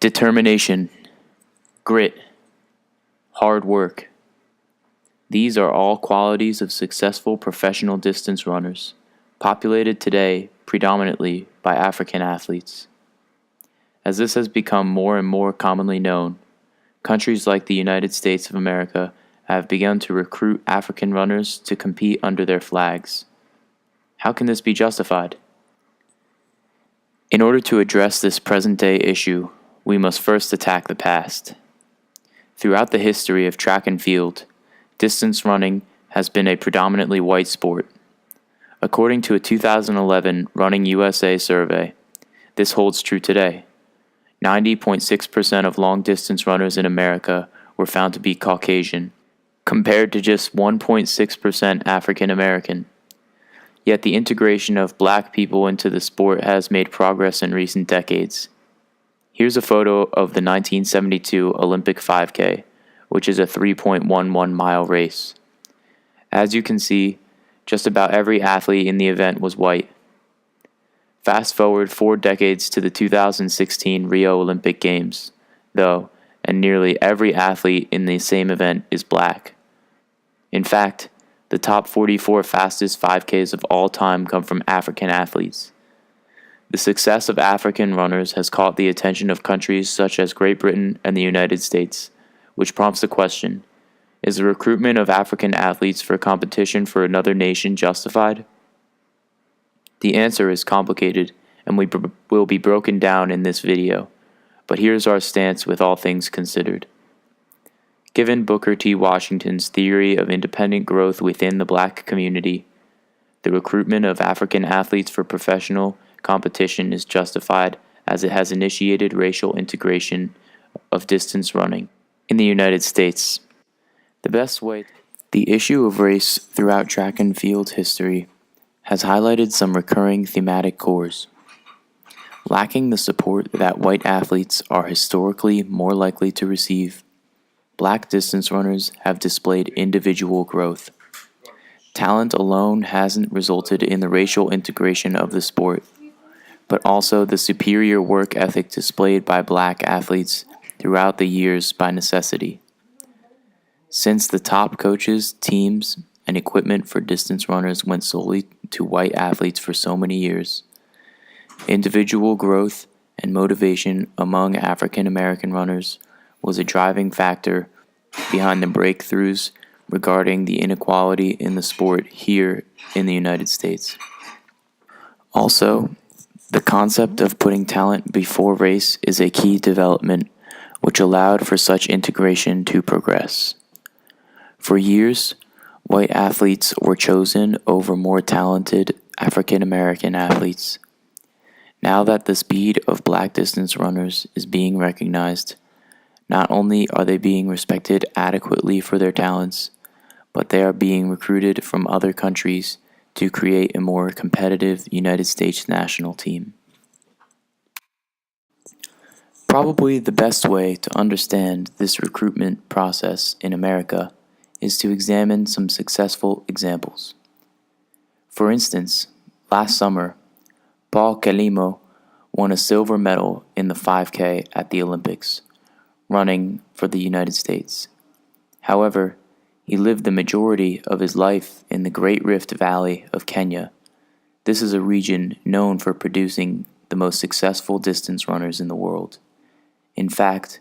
Determination, grit, hard work. These are all qualities of successful professional distance runners, populated today predominantly by African athletes. As this has become more and more commonly known, countries like the United States of America have begun to recruit African runners to compete under their flags. How can this be justified? In order to address this present-day issue, we must first attack the past. Throughout the history of track and field, distance running has been a predominantly white sport. According to a 2011 Running USA survey, this holds true today. 90.6% of long-distance runners in America were found to be Caucasian, compared to just 1.6% African American. Yet the integration of black people into the sport has made progress in recent decades. Here's a photo of the 1972 Olympic 5K, which is a 3.11 mile race. As you can see, just about every athlete in the event was white. Fast forward 4 decades to the 2016 Rio Olympic Games, though, and nearly every athlete in the same event is black. In fact, the top 44 fastest 5Ks of all time come from African athletes. The success of African runners has caught the attention of countries such as Great Britain and the United States, which prompts the question, is the recruitment of African athletes for competition for another nation justified? The answer is complicated and will be broken down in this video, but here's our stance with all things considered. Given Booker T. Washington's theory of independent growth within the black community, the recruitment of African athletes for professional competition is justified as it has initiated racial integration of distance running in the United States. The issue of race throughout track and field history has highlighted some recurring thematic cores. Lacking the support that white athletes are historically more likely to receive, black distance runners have displayed individual growth. Talent alone hasn't resulted in the racial integration of the sport, but also the superior work ethic displayed by black athletes throughout the years by necessity. Since the top coaches, teams, and equipment for distance runners went solely to white athletes for so many years, individual growth and motivation among African American runners was a driving factor behind the breakthroughs regarding the inequality in the sport here in the United States. Also, the concept of putting talent before race is a key development which allowed for such integration to progress. For years, white athletes were chosen over more talented African American athletes. Now that the speed of black distance runners is being recognized, not only are they being respected adequately for their talents, but they are being recruited from other countries to create a more competitive United States national team. Probably the best way to understand this recruitment process in America is to examine some successful examples. For instance, last summer, Paul Kelimo won a silver medal in the 5K at the Olympics, running for the United States. However, he lived the majority of his life in the Great Rift Valley of Kenya. This is a region known for producing the most successful distance runners in the world. In fact,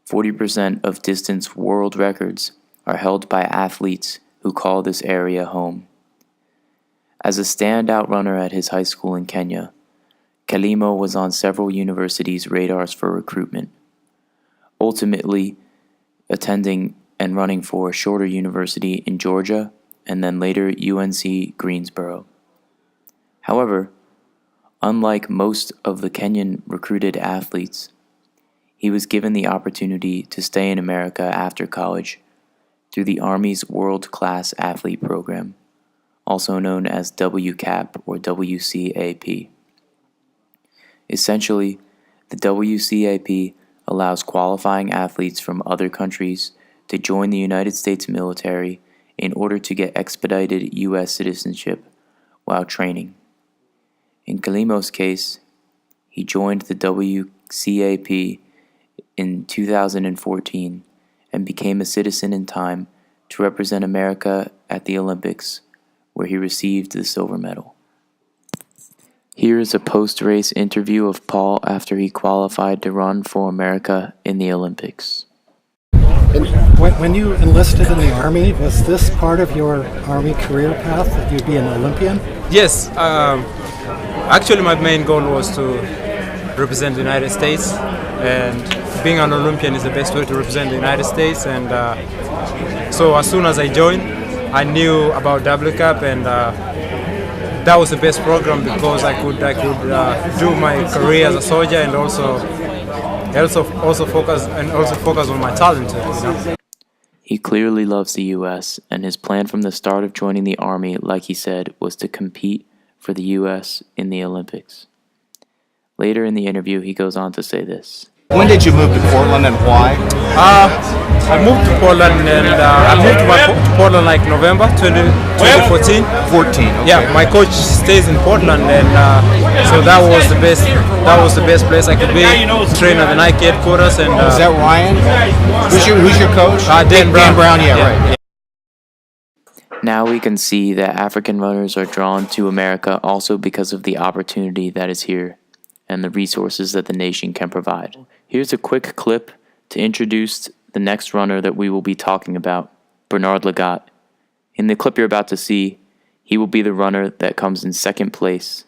40% of distance world records are held by athletes who call this area home. As a standout runner at his high school in Kenya, Kelimo was on several universities' radars for recruitment, ultimately attending and running for a shorter university in Georgia and then later UNC Greensboro. However, unlike most of the Kenyan recruited athletes, he was given the opportunity to stay in America after college through the Army's World Class Athlete Program, also known as WCAP or WCAP. Essentially, the WCAP allows qualifying athletes from other countries to join the United States military in order to get expedited U.S. citizenship while training. In Kalimo's case, he joined the WCAP in 2014 and became a citizen in time to represent America at the Olympics, where he received the silver medal. Here is a post-race interview of Paul after he qualified to run for America in the Olympics. And when you enlisted in the Army, was this part of your Army career path, that you'd be an Olympian? Yes. Actually, my main goal was to represent the United States, and being an Olympian is the best way to represent the United States. And so as soon as I joined, I knew about WCAP, and that was the best program because I could do my career as a soldier and also focus on my talent. He clearly loves the U.S., and his plan from the start of joining the Army, like he said, was to compete for the U.S. in the Olympics. Later in the interview, he goes on to say this. When did you move to Portland and why? I moved to Portland and I moved to Portland like November 2014. 14. Okay. Yeah, my coach stays in Portland, and so that was the best. That was the best place I could be. Train at the Nike headquarters, and is that Ryan? Who's your coach? Dan Brown. Dan Brown. Yeah, right. Now we can see that African runners are drawn to America also because of the opportunity that is here and the resources that the nation can provide. Here's a quick clip to introduce the next runner that we will be talking about, Bernard Lagat. In the clip you're about to see, he will be the runner that comes in second place.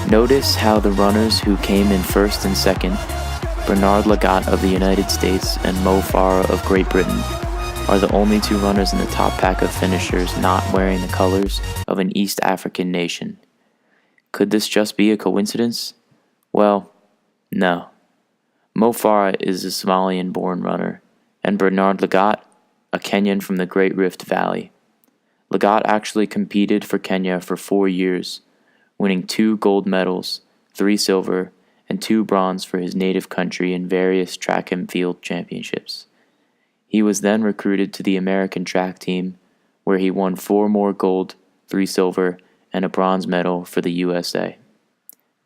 Notice how the runners who came in first and second, Bernard Lagat of the United States and Mo Farah of Great Britain, are the only two runners in the top pack of finishers not wearing the colors of an East African nation. Could this just be a coincidence? Well, no. Mo Farah is a Somalian-born runner, and Bernard Lagat, a Kenyan from the Great Rift Valley. Lagat actually competed for Kenya for 4 years, winning 2 gold medals, 3 silver, and 2 bronze for his native country in various track and field championships. He was then recruited to the American track team, where he won 4 more gold, 3 silver, and a bronze medal for the USA.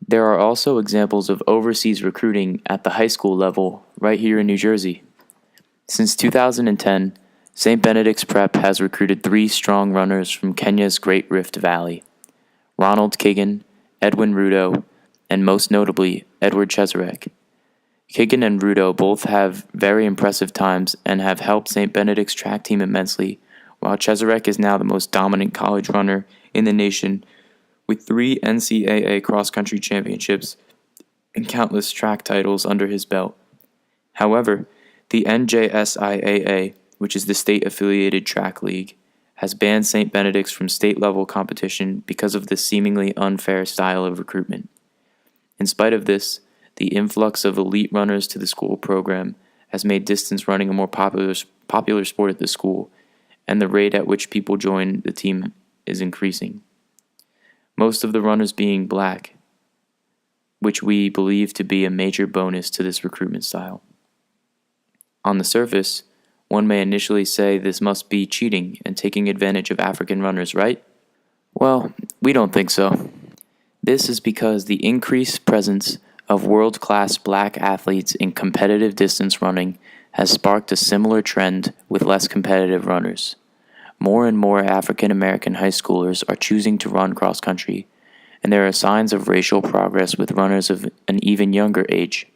There are also examples of overseas recruiting at the high school level right here in New Jersey. Since 2010, St. Benedict's Prep has recruited 3 strong runners from Kenya's Great Rift Valley: Ronald Kigan, Edwin Rudo, and most notably, Edward Cheserek. Kigan and Rudo both have very impressive times and have helped St. Benedict's track team immensely, while Cheserek is now the most dominant college runner in the nation, with 3 NCAA cross-country championships and countless track titles under his belt. However, the NJSIAA, which is the state-affiliated track league, has banned St. Benedict's from state-level competition because of the seemingly unfair style of recruitment. In spite of this, the influx of elite runners to the school program has made distance running a more popular sport at the school, and the rate at which people join the team is increasing. Most of the runners being black, which we believe to be a major bonus to this recruitment style. On the surface, one may initially say this must be cheating and taking advantage of African runners, right? Well, we don't think so. This is because the increased presence of world-class black athletes in competitive distance running has sparked a similar trend with less competitive runners. More and more African American high schoolers are choosing to run cross-country, and there are signs of racial progress with runners of an even younger age.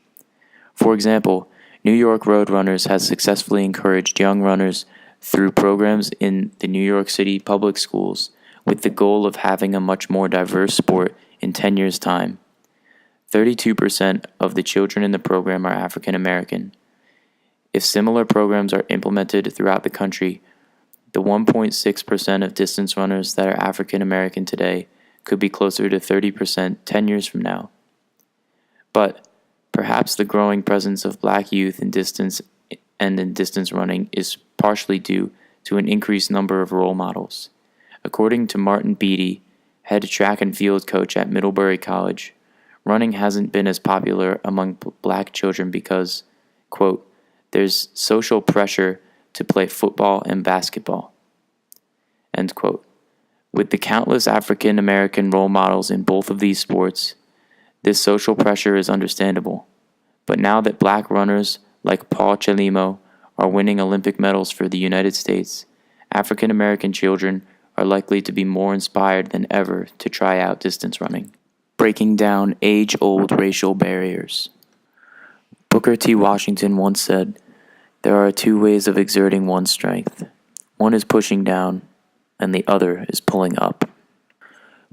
For example, New York Road Runners has successfully encouraged young runners through programs in the New York City public schools with the goal of having a much more diverse sport in 10 years' time. 32% of the children in the program are African American. If similar programs are implemented throughout the country, the 1.6% of distance runners that are African American today could be closer to 30% 10 years from now. But perhaps the growing presence of black youth in distance and in distance running is partially due to an increased number of role models. According to Martin Beatty, head track and field coach at Middlebury College, running hasn't been as popular among black children because, quote, there's social pressure to play football and basketball, end quote. With the countless African American role models in both of these sports, this social pressure is understandable. But now that black runners like Paul Chelimo are winning Olympic medals for the United States, African American children are likely to be more inspired than ever to try out distance running. Breaking down age-old racial barriers. Booker T. Washington once said, "There are two ways of exerting one's strength. One is pushing down, and the other is pulling up."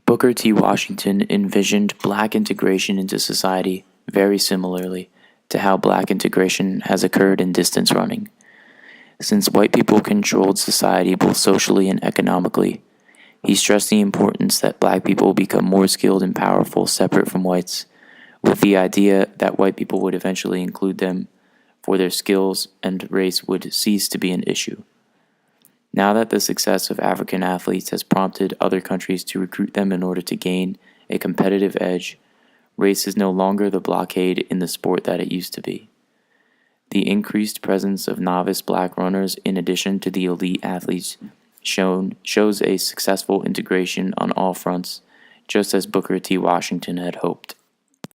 Booker T. Washington envisioned black integration into society very similarly to how black integration has occurred in distance running. Since white people controlled society both socially and economically, he stressed the importance that black people become more skilled and powerful separate from whites, with the idea that white people would eventually include them for their skills and race would cease to be an issue. Now that the success of African athletes has prompted other countries to recruit them in order to gain a competitive edge, race is no longer the blockade in the sport that it used to be. The increased presence of novice black runners in addition to the elite athletes shows a successful integration on all fronts, just as Booker T. Washington had hoped.